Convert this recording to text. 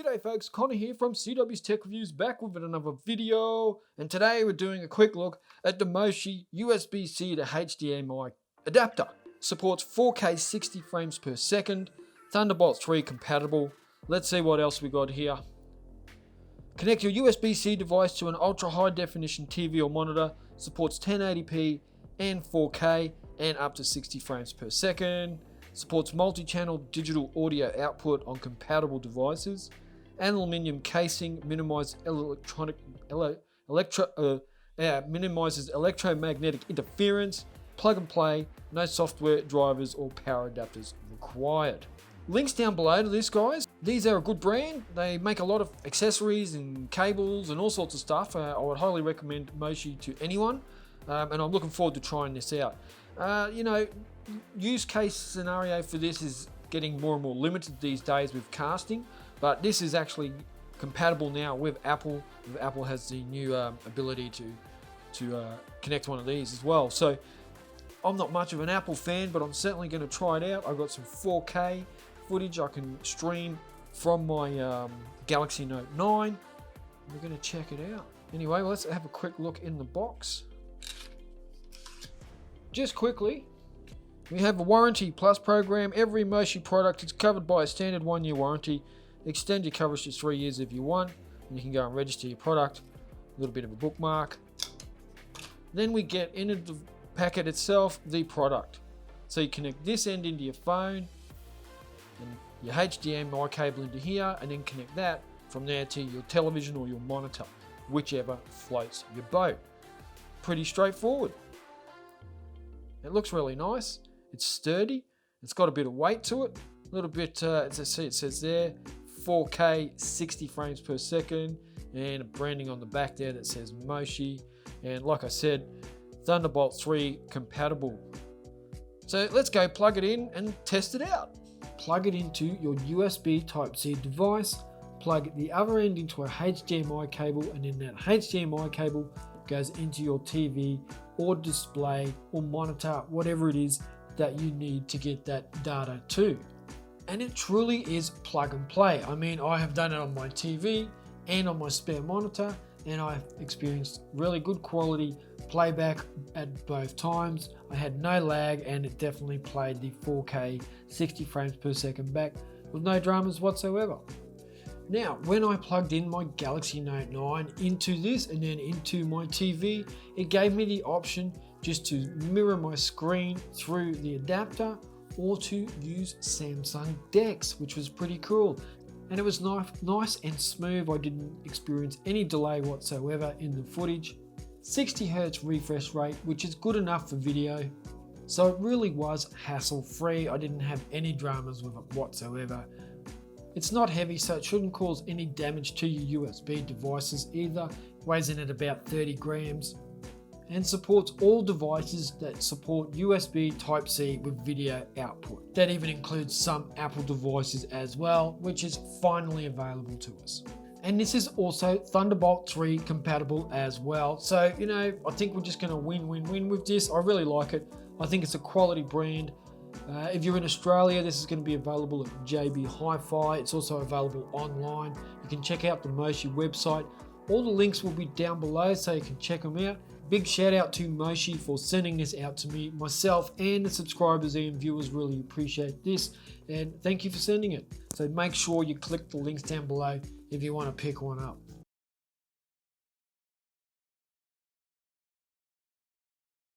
G'day folks, Connor here from CW's Tech Reviews, back with another video, and today we're doing a quick look at the Moshi USB-C to HDMI adapter. Supports 4K 60 frames per second, Thunderbolt 3 compatible. Let's see what else we got here. Connect your USB-C device to an ultra high definition TV or monitor, supports 1080p and 4K and up to 60 frames per second. Supports multi-channel digital audio output on compatible devices. Aluminium casing minimizes electromagnetic interference. Plug and play, no software drivers or power adapters required. Links down below to this, guys. These are a good brand. They make a lot of accessories and cables and all sorts of stuff. I would highly recommend Moshi to anyone, and I'm looking forward to trying this out. Use case scenario for this is getting more and more limited these days with casting, but this is actually compatible now with Apple. Apple has the new ability to connect one of these as well. So I'm not much of an Apple fan, but I'm certainly going to try it out. I've got some 4K footage I can stream from my Galaxy Note 9. We're going to check it out. Anyway, let's have a quick look in the box. Just quickly, we have a warranty plus program. Every Moshi product is covered by a standard 1-year warranty. Extend your coverage to 3 years if you want, and you can go and register your product. A little bit of a bookmark. Then we get into the packet itself the product. So you connect this end into your phone, and your HDMI cable into here, and then connect that from there to your television or your monitor, whichever floats your boat. Pretty straightforward. It looks really nice. It's sturdy. It's got a bit of weight to it. A little bit, as I see, it says there, 4K 60 frames per second, and a branding on the back there that says Moshi. And like I said, Thunderbolt 3 compatible. So let's go plug it in and test it out. Plug it into your USB Type-C device. Plug the other end into a HDMI cable, and then that HDMI cable goes into your TV or display or monitor, whatever it is that you need to get that data to. And it truly is plug and play. I mean, I have done it on my TV and on my spare monitor, and I've experienced really good quality playback at both times. I had no lag, and it definitely played the 4K 60 frames per second back with no dramas whatsoever. Now, when I plugged in my Galaxy Note 9 into this and then into my TV, it gave me the option just to mirror my screen through the adapter or to use Samsung DeX, which was pretty cool. And it was nice and smooth. I didn't experience any delay whatsoever in the footage. 60 Hz refresh rate, which is good enough for video. So it really was hassle-free. I didn't have any dramas with it whatsoever. It's not heavy, so it shouldn't cause any damage to your USB devices either. Weighs in at about 30 grams and supports all devices that support USB Type-C with video output. That even includes some Apple devices as well, which is finally available to us. And this is also Thunderbolt 3 compatible as well. So, I think we're just going to win-win-win with this. I really like it. I think it's a quality brand. If you're in Australia, this is going to be available at JB Hi-Fi. It's also available online. You can check out the Moshi website. All the links will be down below, so you can check them out. Big shout out to Moshi for sending this out to me. Myself and the subscribers and viewers really appreciate this, and thank you for sending it. So make sure you click the links down below if you want to pick one up.